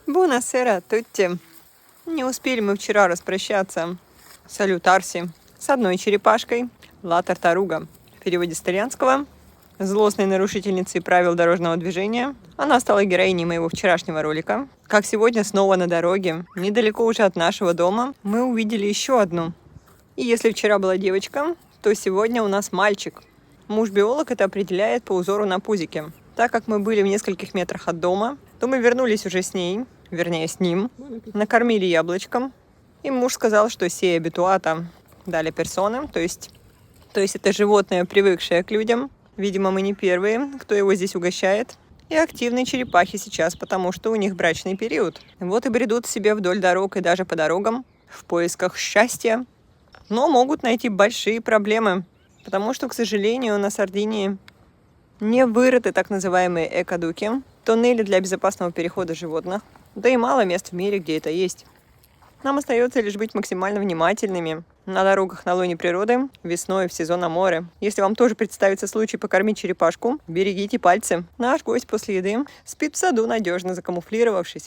Buonasera a tutti. Не успели мы вчера распрощаться. Салют Арси. С одной черепашкой. Ла Тартаруга. В переводе с итальянского. Злостной нарушительницей правил дорожного движения. Она стала героиней моего вчерашнего ролика. Как сегодня снова на дороге, недалеко уже от нашего дома, мы увидели еще одну. И если вчера была девочка, то сегодня у нас мальчик. Муж-биолог это определяет по узору на пузике. Так как мы были в нескольких метрах от дома, то мы вернулись уже с ней, вернее с ним, накормили яблочком. И муж сказал, что сея абитуата дали персоны, то есть это животное, привыкшее к людям. Видимо, мы не первые, кто его здесь угощает. И активные черепахи сейчас, потому что у них брачный период. Вот и бредут себе вдоль дорог и даже по дорогам в поисках счастья. Но могут найти большие проблемы, потому что, к сожалению, на Сардинии не вырыты так называемые экодуки, тоннели для безопасного перехода животных, да и мало мест в мире, где это есть. Нам остается лишь быть максимально внимательными на дорогах на лоне природы весной в сезон Аморе. Если вам тоже представится случай покормить черепашку, берегите пальцы. Наш гость после еды спит в саду, надежно закамуфлировавшись.